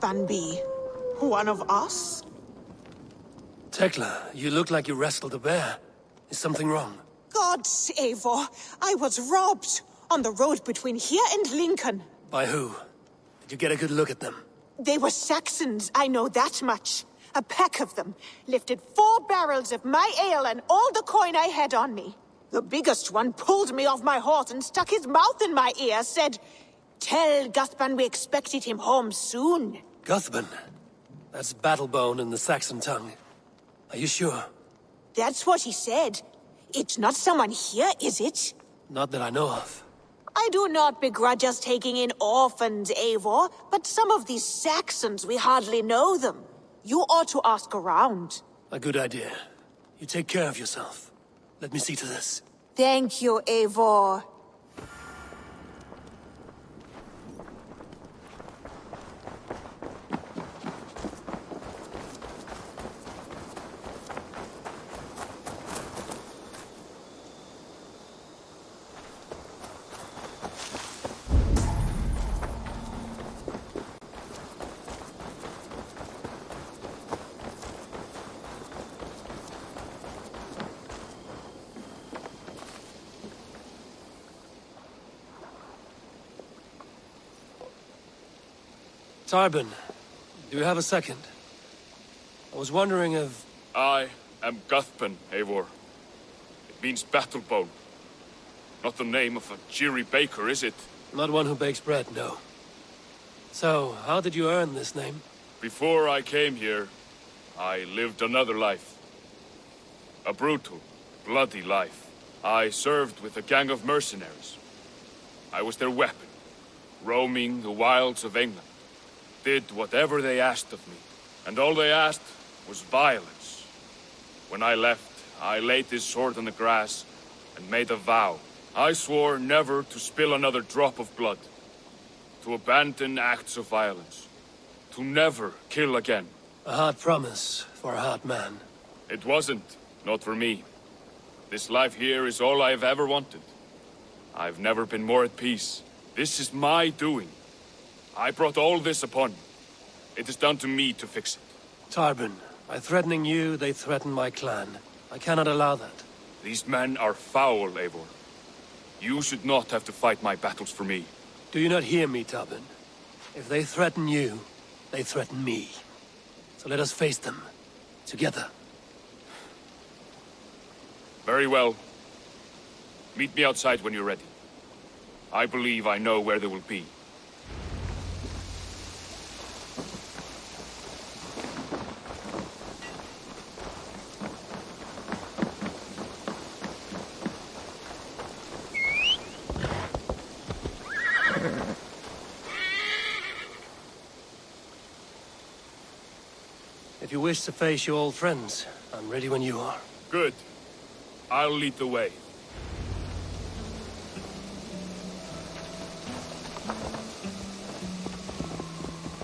Guthban be? One of us? Tekla, you look like you wrestled a bear. Is something wrong? Gods, Eivor, I was robbed on the road between here and Lincoln. By who? Did you get a good look at them? They were Saxons, I know that much. A pack of them lifted 4 barrels of my ale and all the coin I had on me. The biggest one pulled me off my horse and stuck his mouth in my ear, said, "Tell Guthban we expected him home soon." Guthban? That's Battlebone in the Saxon tongue. Are you sure? That's what he said. It's not someone here, is it? Not that I know of. I do not begrudge us taking in orphans, Eivor, but some of these Saxons, we hardly know them. You ought to ask around. A good idea. You take care of yourself. Let me see to this. Thank you, Eivor. Tarbin, do you have a second? I was wondering if... I am Guthban, Eivor. It means battlebone. Not the name of a cheery baker, is it? Not one who bakes bread, no. So, how did you earn this name? Before I came here, I lived another life. A brutal, bloody life. I served with a gang of mercenaries. I was their weapon, roaming the wilds of England. Did whatever they asked of me, and all they asked was violence. When I left, I laid this sword on the grass and made a vow. I swore never to spill another drop of blood, to abandon acts of violence, to never kill again. A hard promise for a hard man. It wasn't, not for me. This life here is all I've ever wanted. I've never been more at peace. This is my doing. I brought all this upon you. It is down to me to fix it. Tarbin, by threatening you, they threaten my clan. I cannot allow that. These men are foul, Eivor. You should not have to fight my battles for me. Do you not hear me, Tarbin? If they threaten you, they threaten me. So let us face them. Together. Very well. Meet me outside when you're ready. I believe I know where they will be. If you wish to face your old friends, I'm ready when you are. Good. I'll lead the way.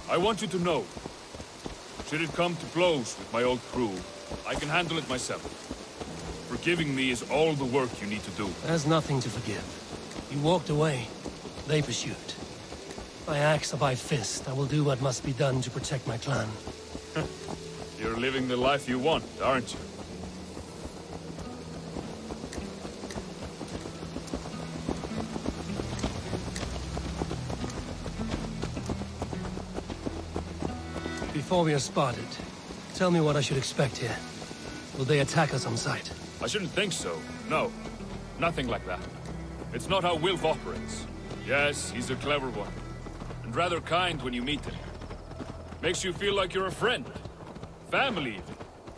I want you to know, should it come to blows with my old crew, I can handle it myself. Forgiving me is all the work you need to do. There's nothing to forgive. You walked away. They pursued. By axe or by fist, I will do what must be done to protect my clan. You're living the life you want, aren't you? Before we are spotted, tell me what I should expect here. Will they attack us on sight? I shouldn't think so. No. Nothing like that. It's not how Wilf operates. Yes, he's a clever one. And rather kind when you meet him. Makes you feel like you're a friend. Family, even.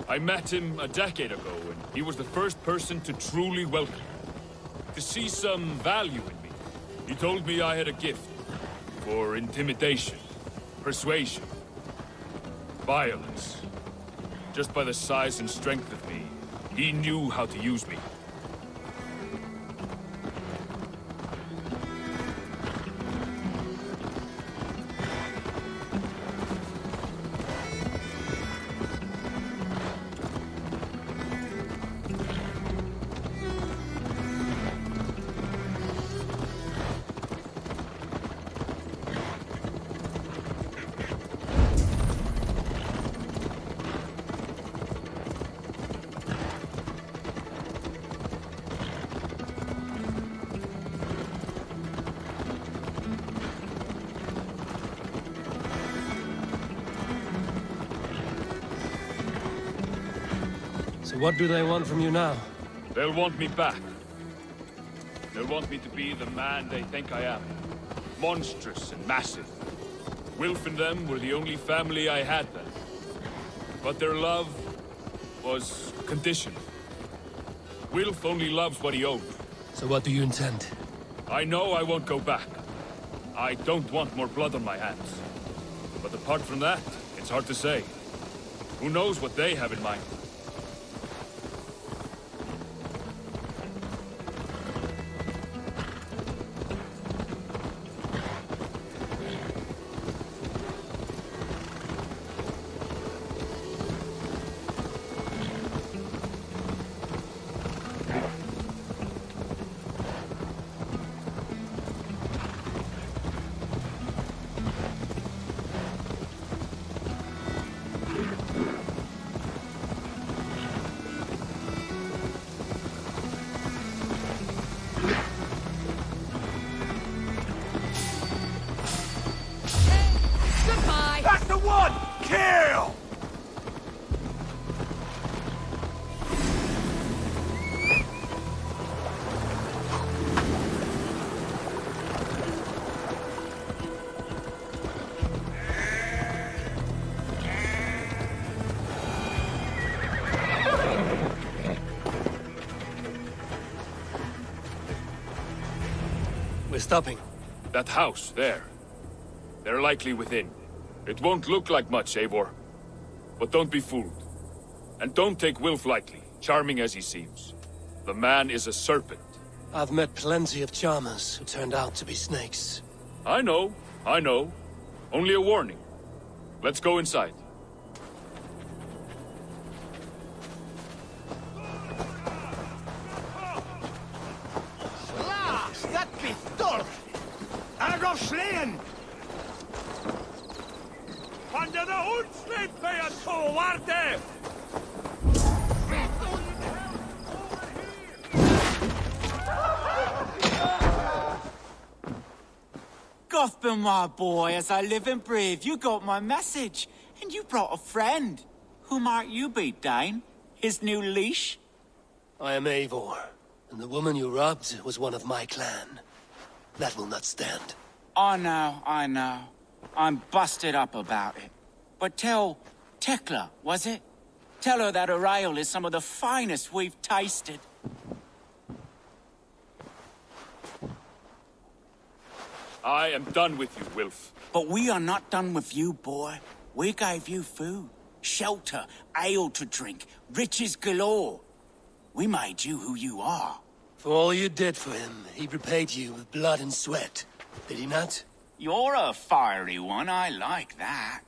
I met him a decade ago, and he was the first person to truly welcome me. To see some value in me. He told me I had a gift. For intimidation. Persuasion. Violence. Just by the size and strength of me, he knew how to use me. What do they want from you now? They'll want me back. They'll want me to be the man they think I am. Monstrous and massive. Wilf and them were the only family I had then. But their love was conditional. Wilf only loves what he owns. So what do you intend? I know I won't go back. I don't want more blood on my hands. But apart from that, it's hard to say. Who knows what they have in mind? That's the one! Kill! We're stopping. That house, there. They're likely within. It won't look like much, Eivor. But don't be fooled. And don't take Wilf lightly, charming as he seems. The man is a serpent. I've met plenty of charmers who turned out to be snakes. I know. Only a warning. Let's go inside. Lars, that pistol! Arroslehen! Under the hood, slave player, covarde! Guthban, my boy, as I live and breathe, you got my message. And you brought a friend. Who might you be, Dane? His new leash? I am Eivor, and the woman you robbed was one of my clan. That will not stand. I know. I'm busted up about it. But tell Tekla, was it? Tell her that her ale is some of the finest we've tasted. I am done with you, Wilf. But we are not done with you, boy. We gave you food, shelter, ale to drink, riches galore. We made you who you are. For all you did for him, he repaid you with blood and sweat. Did he not? You're a fiery one, I like that.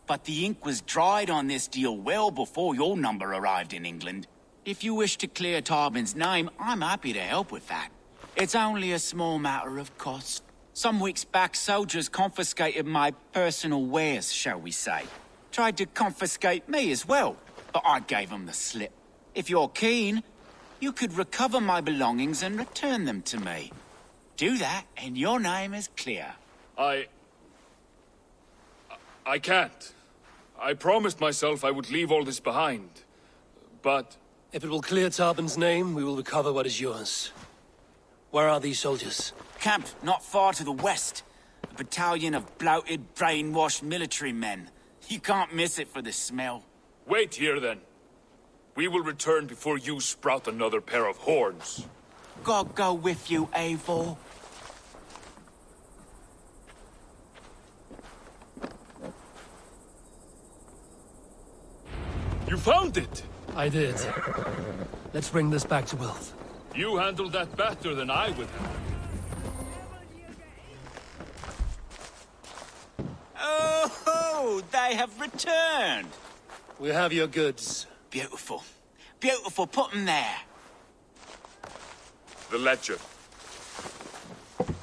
But the ink was dried on this deal well before your number arrived in England. If you wish to clear Tarbin's name, I'm happy to help with that. It's only a small matter of cost. Some weeks back, soldiers confiscated my personal wares, shall we say. Tried to confiscate me as well, but I gave them the slip. If you're keen, you could recover my belongings and return them to me. Do that, and your name is clear. I can't. I promised myself I would leave all this behind. But... If it will clear Tarbin's name, we will recover what is yours. Where are these soldiers? Camped not far to the west. A battalion of bloated, brainwashed military men. You can't miss it for the smell. Wait here, then. We will return before you sprout another pair of horns. God go with you, Eivor. You found it! I did. Let's bring this back to Wilf. You handled that better than I would have. Oh, they have returned. We have your goods. Beautiful. Beautiful, put them there. The ledger.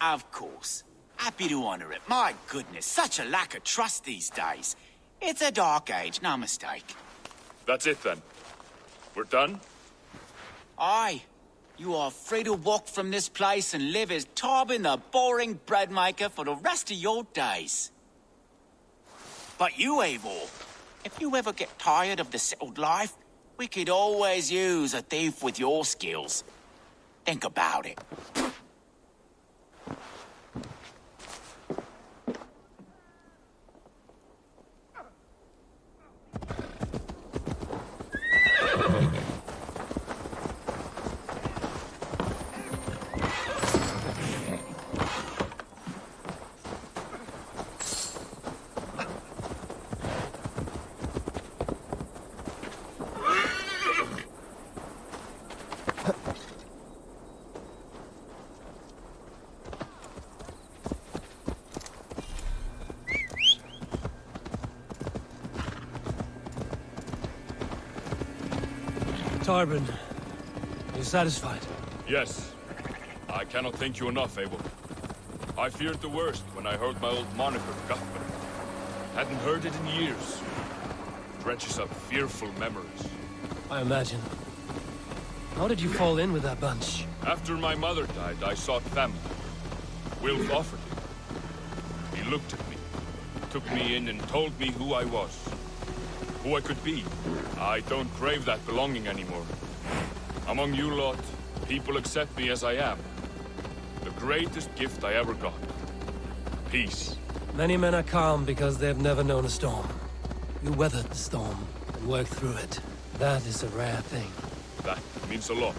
Of course. Happy to honor it. My goodness, such a lack of trust these days. It's a dark age, no mistake. That's it, then. We're done? Aye. You are free to walk from this place and live as Tarbin the boring bread maker for the rest of your days. But you, Eivor, if you ever get tired of the settled life, We could always use a thief with your skills. Think about it. Tarbin, are you satisfied? Yes. I cannot thank you enough, Eivor. I feared the worst when I heard my old moniker, Guthban. Hadn't heard it in years. Dredges up fearful memories. I imagine. How did you fall in with that bunch? After my mother died, I sought family. Wilf offered it. He looked at me, took me in and told me who I was. Who I could be. I don't crave that belonging anymore. Among you lot, people accept me as I am. The greatest gift I ever got. Peace. Many men are calm because they have never known a storm. You weathered the storm and worked through it. That is a rare thing. That means a lot.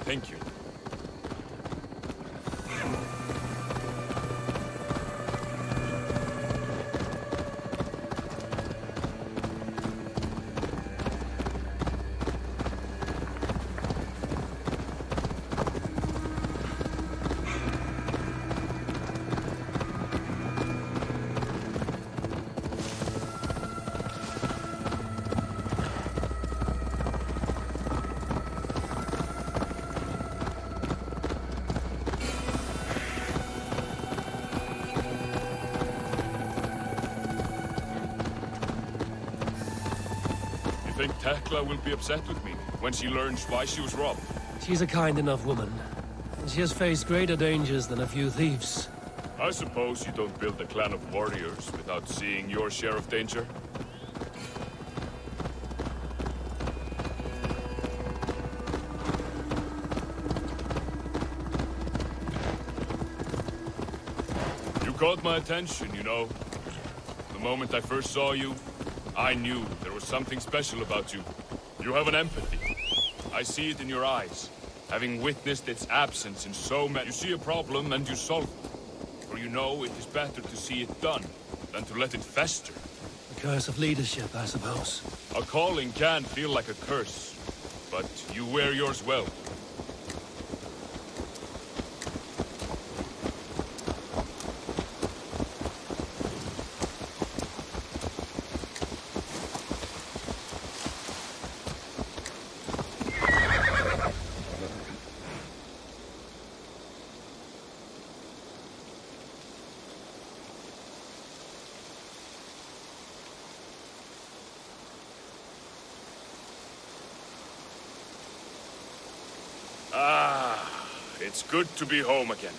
Thank you. Think Tekla will be upset with me when she learns why she was robbed? She's a kind enough woman, and she has faced greater dangers than a few thieves. I suppose you don't build a clan of warriors without seeing your share of danger? You caught my attention, you know. The moment I first saw you, I knew there was something special about you. You have an empathy. I see it in your eyes, having witnessed its absence in so many. You see a problem and you solve it. For you know it is better to see it done than to let it fester. The curse of leadership, I suppose. A calling can feel like a curse, but you wear yours well. It's good to be home again.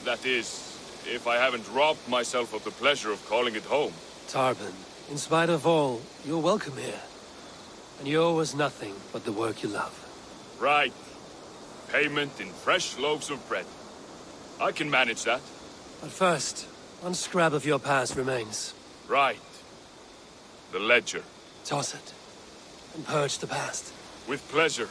That is, if I haven't robbed myself of the pleasure of calling it home. Tarbin, in spite of all, you're welcome here. And you owe us nothing but the work you love. Right. Payment in fresh loaves of bread. I can manage that. But first, one scrap of your past remains. Right. The ledger. Toss it, and purge the past. With pleasure.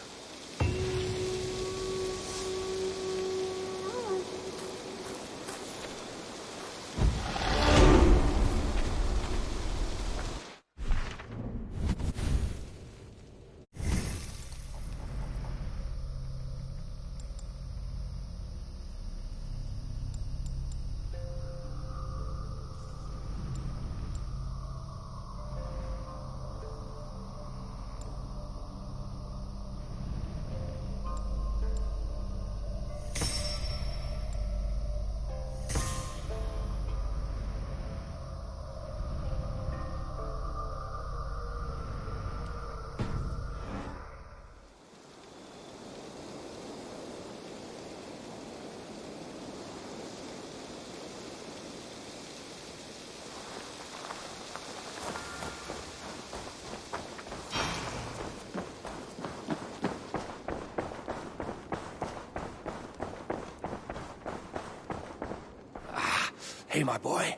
Hey, my boy.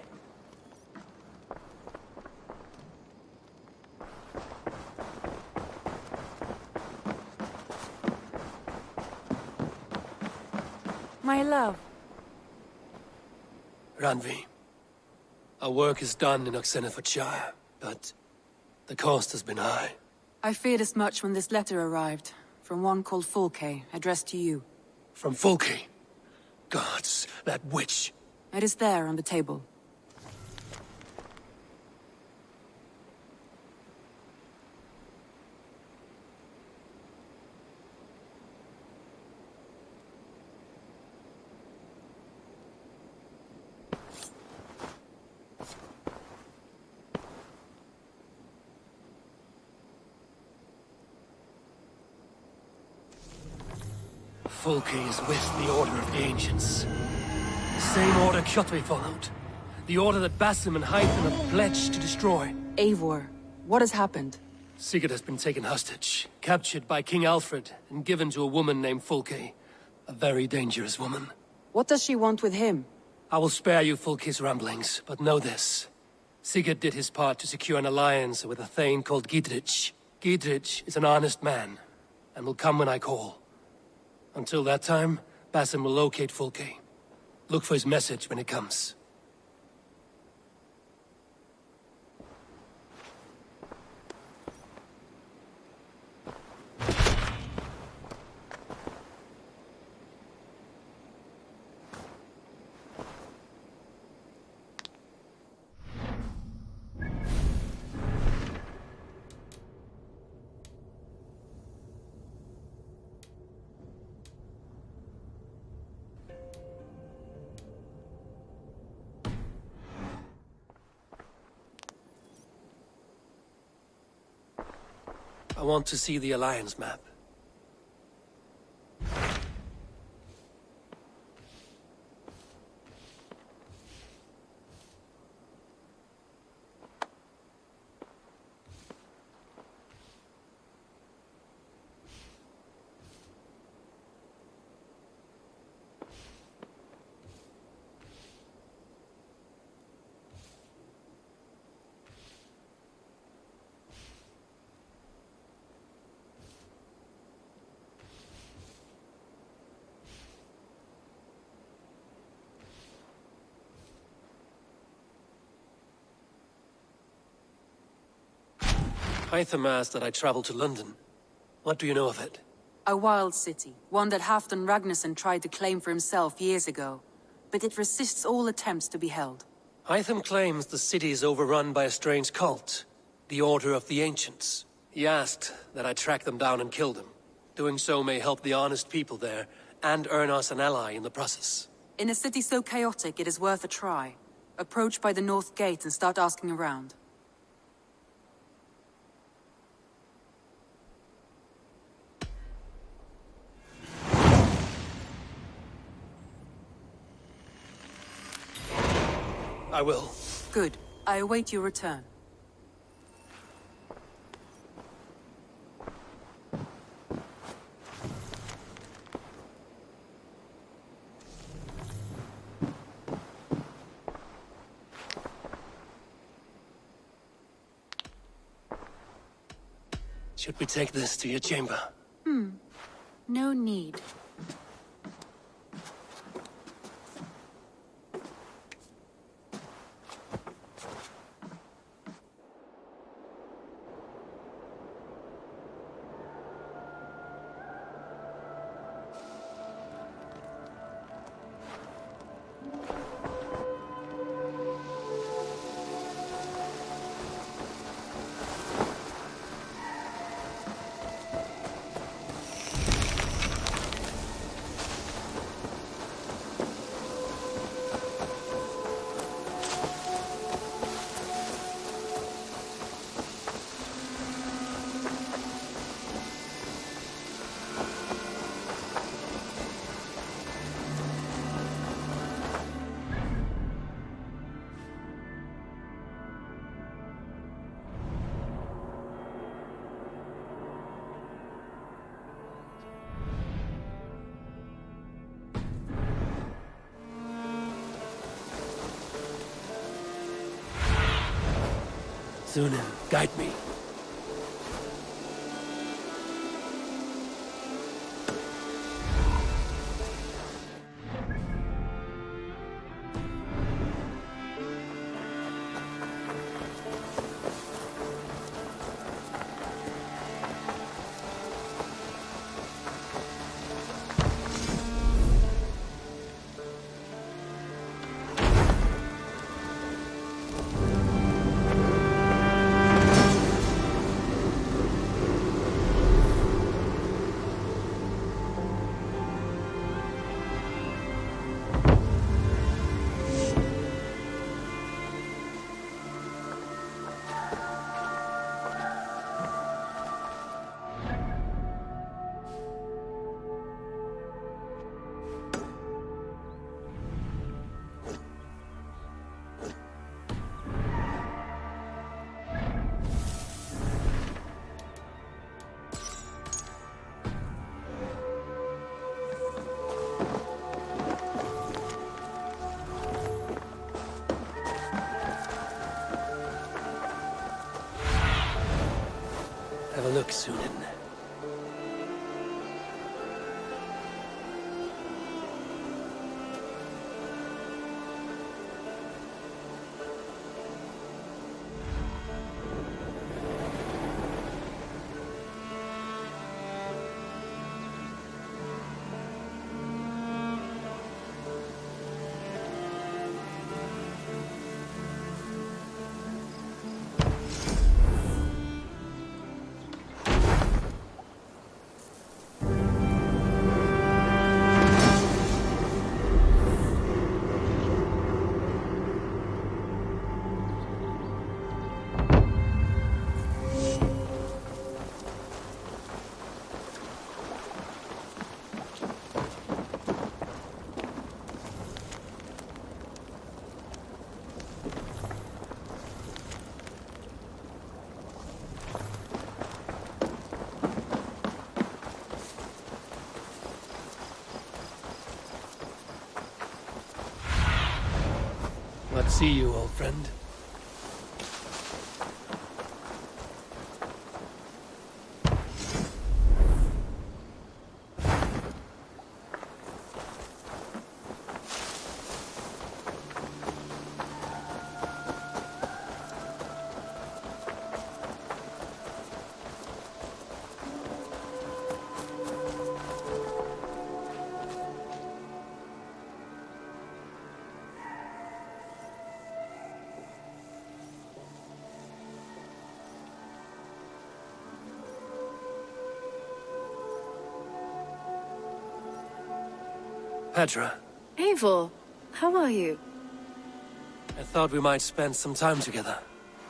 My love. Randvi. Our work is done in Oxenfordshire, but the cost has been high. I feared as much when this letter arrived, from one called Fulke, addressed to you. From Fulke? Gods, that witch. It is there on the table. Fulke is with the Order of the Ancients. The same order Kjotve followed. The order that Basim and Hytham have pledged to destroy. Eivor, what has happened? Sigurd has been taken hostage, captured by King Alfred, and given to a woman named Fulke. A very dangerous woman. What does she want with him? I will spare you Fulke's ramblings, but know this. Sigurd did his part to secure an alliance with a thane called Gidrich. Gidrich is an honest man, and will come when I call. Until that time, Basim will locate Fulke. Look for his message when it comes. I want to see the Alliance map. Hytham asked that I travel to London. What do you know of it? A wild city, one that Halfdan Ragnarsson tried to claim for himself years ago. But it resists all attempts to be held. Hytham claims the city is overrun by a strange cult, the Order of the Ancients. He asked that I track them down and kill them. Doing so may help the honest people there, and earn us an ally in the process. In a city so chaotic, it is worth a try. Approach by the North Gate and start asking around. I will. Good. I await your return. Should we take this to your chamber? No need. Sunan, guide me. Have a look, Sunan. Let's see you, old friend. Petra, Eivor, how are you? I thought we might spend some time together.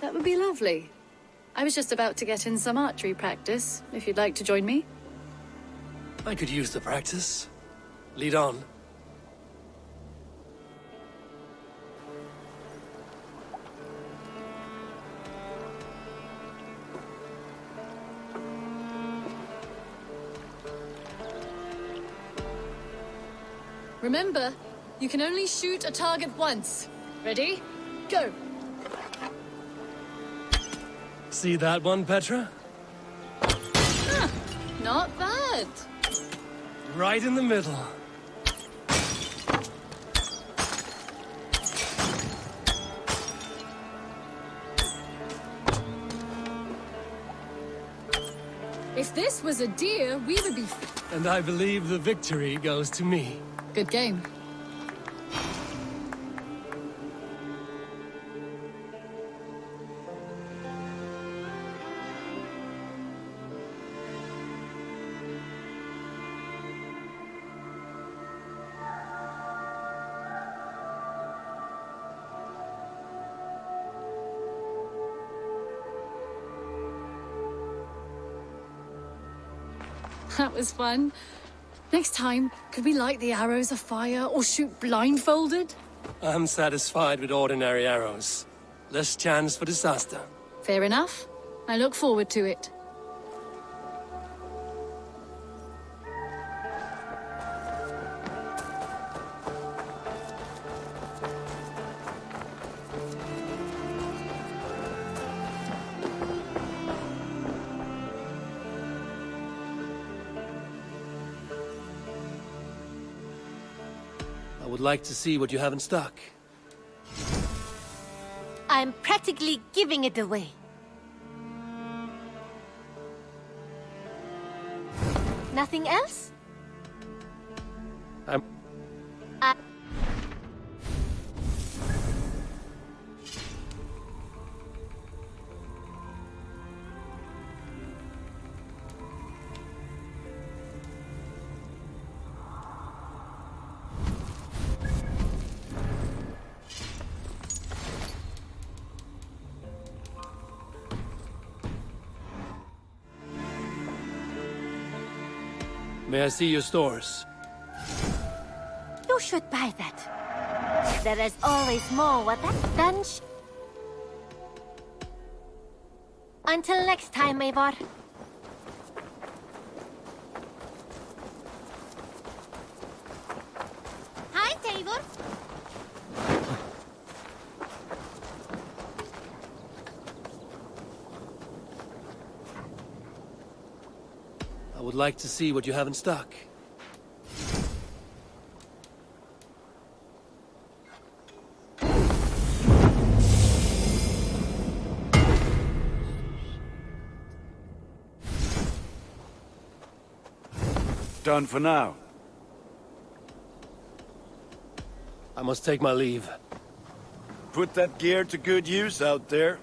That would be lovely. I was just about to get in some archery practice, if you'd like to join me. I could use the practice. Lead on. Remember, you can only shoot a target once. Ready? Go! See that one, Petra? Not bad. Right in the middle. If this was a deer, we would be... And I believe the victory goes to me. Good game. That was fun. Next time, could we light the arrows afire or shoot blindfolded? I'm satisfied with ordinary arrows. Less chance for disaster. Fair enough. I look forward to it. would like to see what you have in stock. I'm practically giving it away. Nothing else? May I see your stores? You should buy that. There is always more what that dungeon. Until next time, Eivor. Hi, Eivor. I would like to see what you have in stock. Done for now. I must take my leave. Put that gear to good use out there.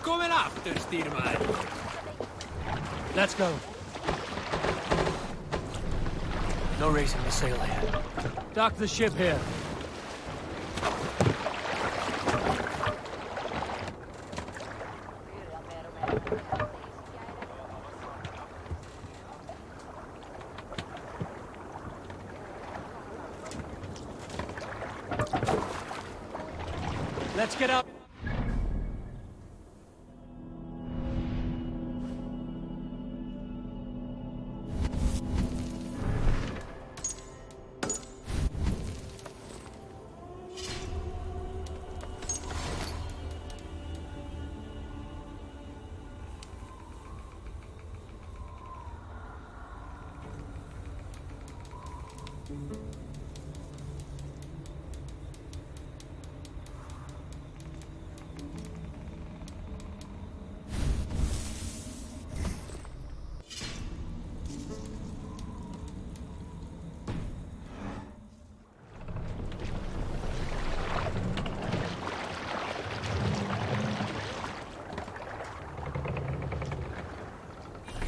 Välkommen after, styrman. Let's go. No raising the sail here. Dock the ship here. Let's get up.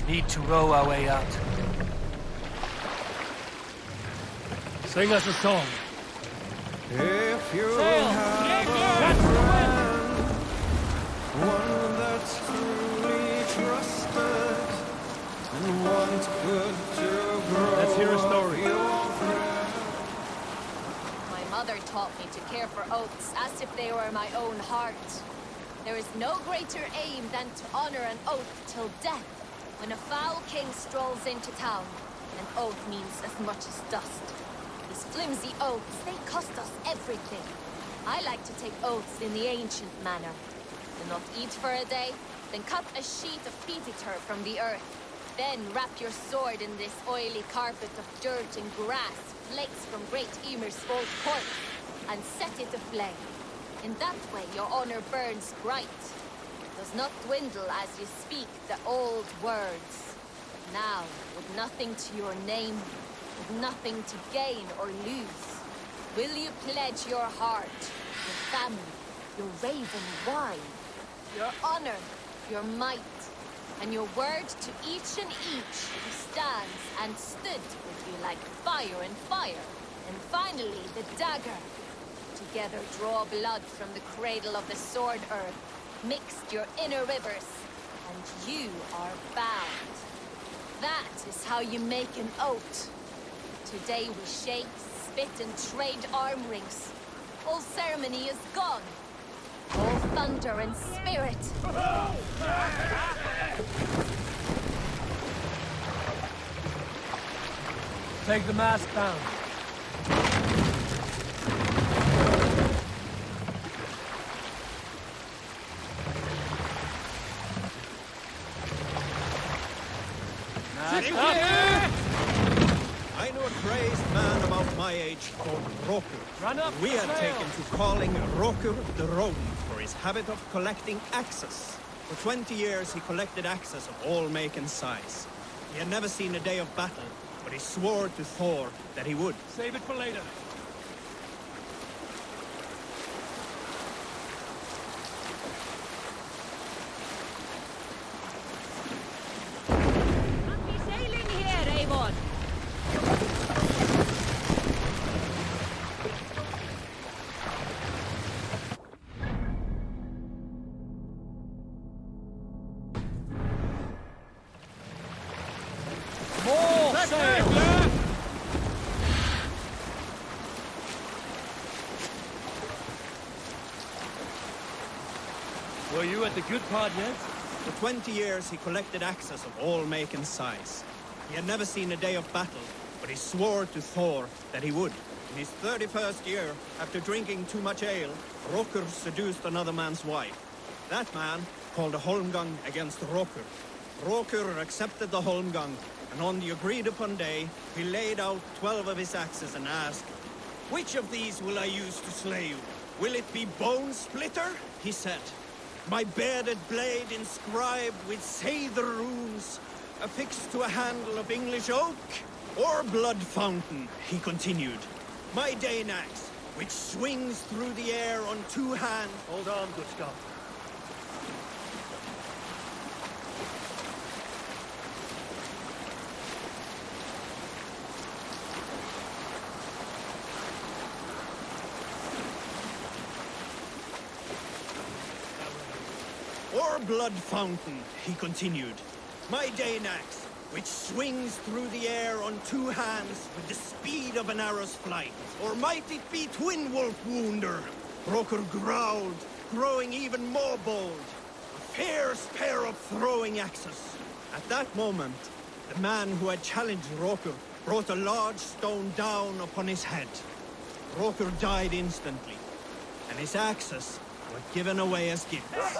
need to row our way out. Sing us a song. If you Sail! have That's the friend, one that's truly trusted, and wants good to grow. Let's hear a story. My mother taught me to care for oaths as if they were my own heart. There is no greater aim than to honor an oath till death. When a foul king strolls into town, an oath means as much as dust. These flimsy oaths, they cost us everything. I like to take oaths in the ancient manner. Do not eat for a day, then cut a sheet of peaty turf from the earth. Then wrap your sword in this oily carpet of dirt and grass, flakes from great Ymir's old corpse, and set it aflame. In that way your honor burns bright. Does not dwindle as you speak the old words. Now, with nothing to your name, with nothing to gain or lose, will you pledge your heart, your family, your raven wine, your honor, your might, and your word to each and each who stands and stood with you like fire and fire, and finally the dagger? Together draw blood from the cradle of the sword earth, mixed your inner rivers, and you are bound. That is how you make an oath. Today we shake, spit, and trade arm rings. All ceremony is gone. All thunder and spirit. Take the mast down. I knew a crazed man about my age called Rokur. Run up, We had sail. taken to calling Rokur the Rodent for his habit of collecting axes. For 20 years he collected axes of all make and size. He had never seen a day of battle, but he swore to Thor that he would. Save it for later. Sailing here, Eivor. More sail! Were you at the good part yet? For 20 years he collected axes of all make and size. He had never seen a day of battle, but he swore to Thor that he would. In his 31st year, after drinking too much ale, Rokur seduced another man's wife. That man called a holmgang against Rokur. Rokur accepted the holmgang, and on the agreed-upon day, he laid out 12 of his axes and asked, "Which of these will I use to slay you? Will it be Bone Splitter?" he said. "My bearded blade inscribed with Seidr runes, affixed to a handle of English oak? Or Blood Fountain," he continued. "My Dane axe, which swings through the air on two hands." Hold on, Guthban. "Or Blood Fountain," he continued. "My Dane axe, which swings through the air on two hands with the speed of an arrow's flight. Or might it be Twin Wolf Wounder?" Rokur growled, growing even more bold. A fierce pair of throwing axes. At that moment, the man who had challenged Rokur brought a large stone down upon his head. Rokur died instantly, and his axes were given away as gifts.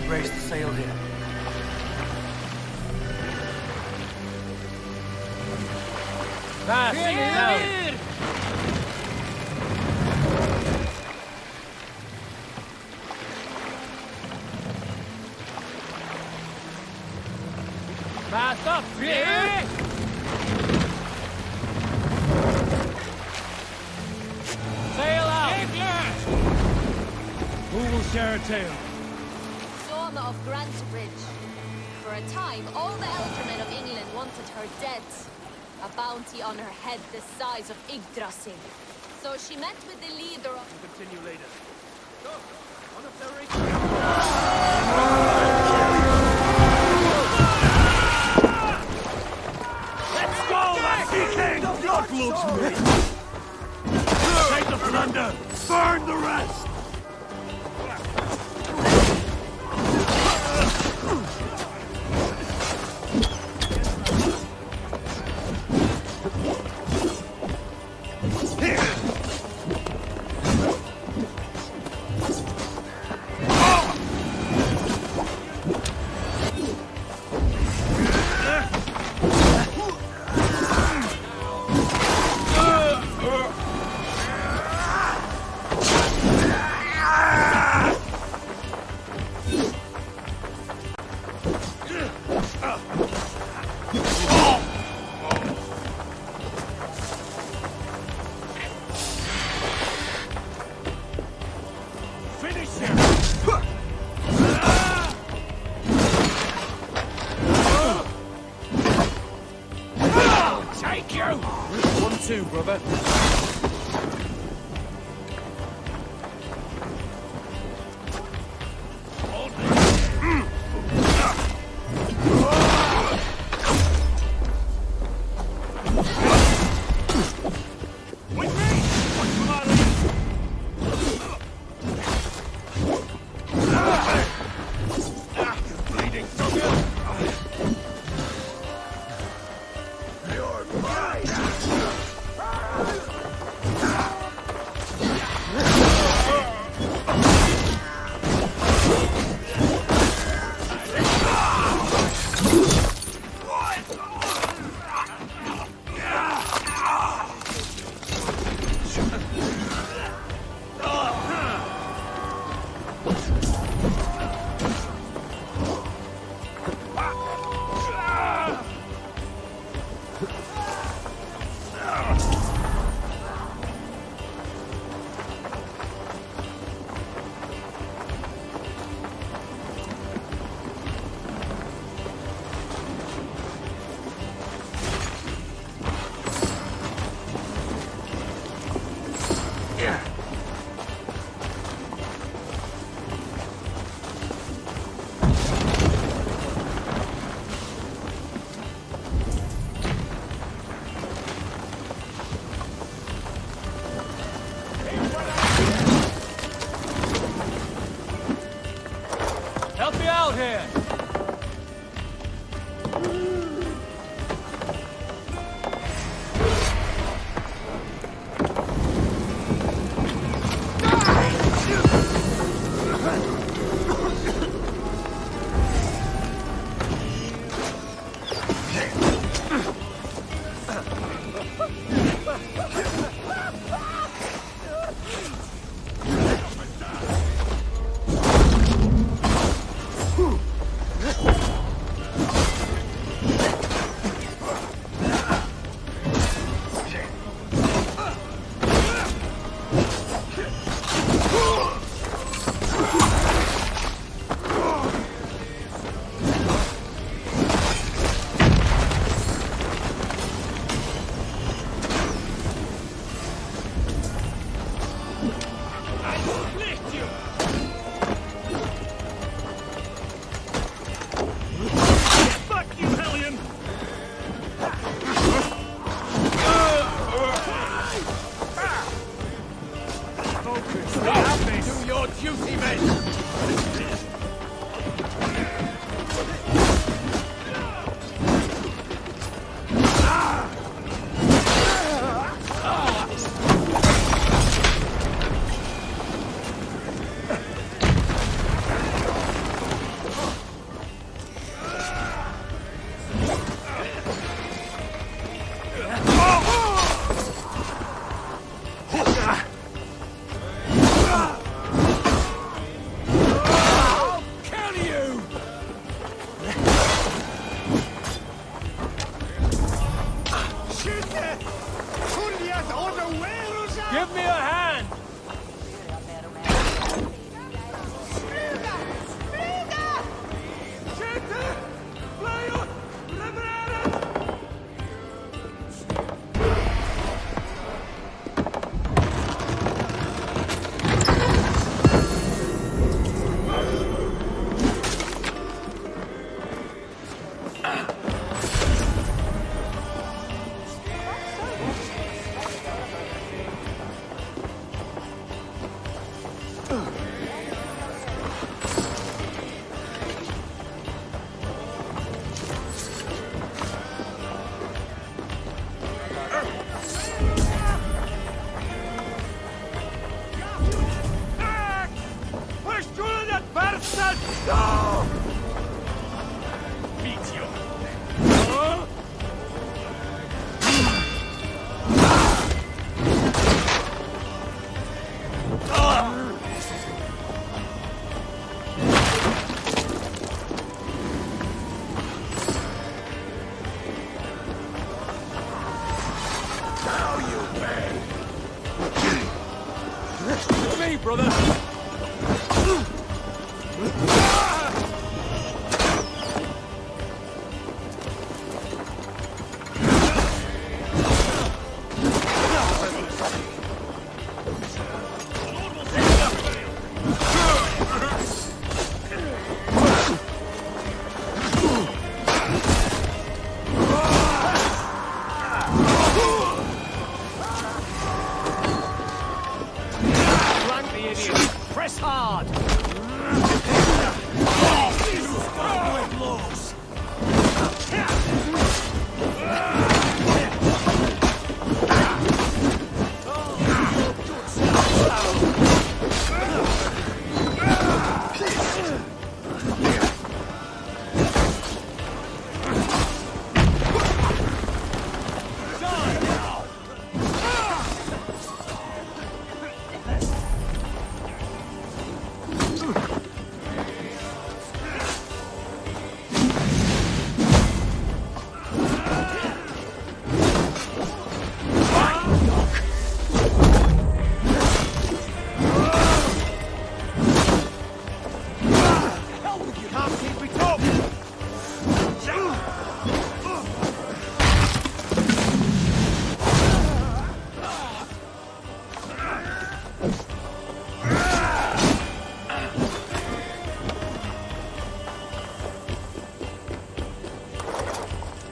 Dad raised the sail here. Fast! Down! Fast up! Sail out! Who will share a tale? Soma of Grantebridge. For a time, all the Eldermen of England wanted her dead. A bounty on her head the size of Yggdrasil. So she met with the leader of... We'll continue later. Go! One of their Let's go, Lassie King! God loves me! Take the plunder! Burn the rest! Brother. Give me a hand!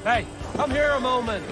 Hey, come here a moment.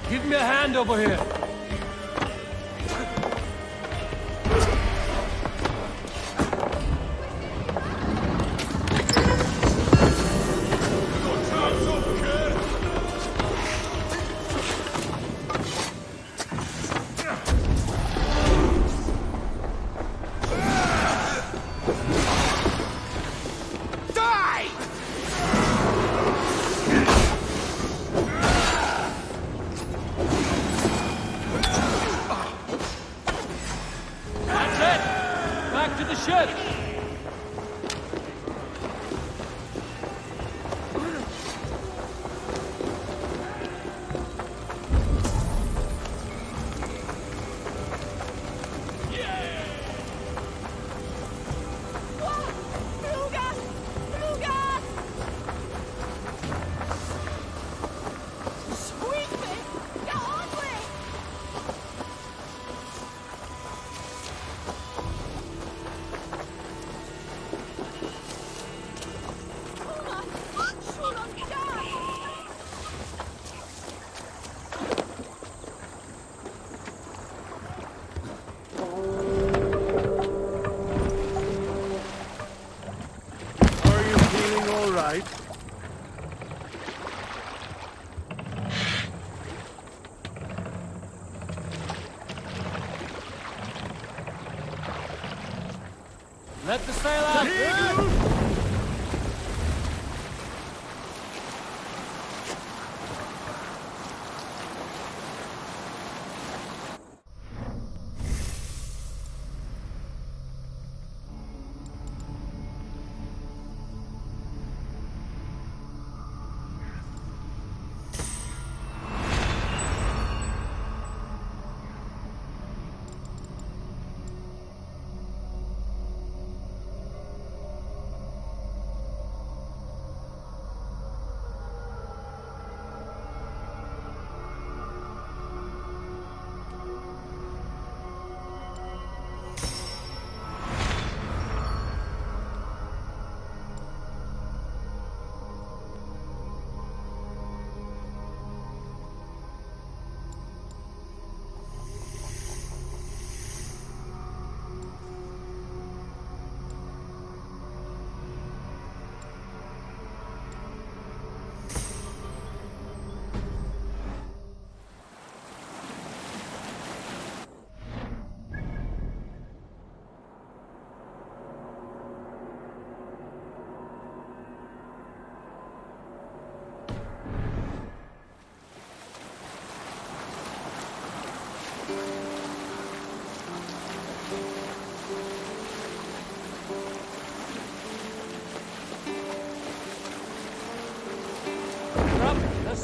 Give me a hand over here.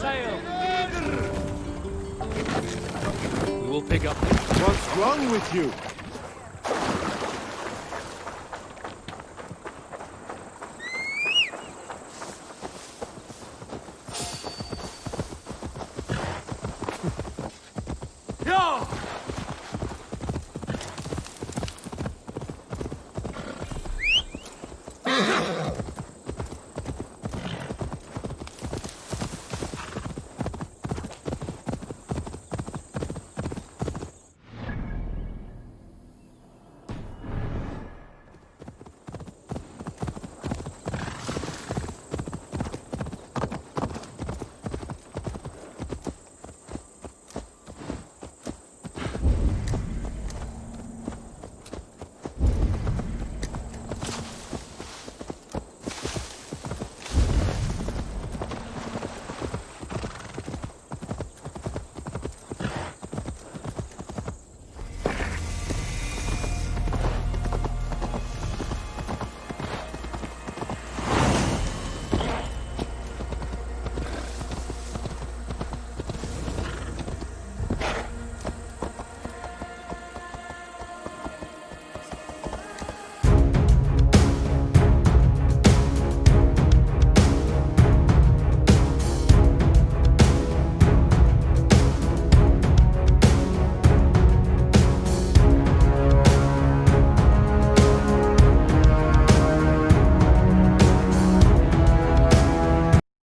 sail! We will pick up. What's wrong with you?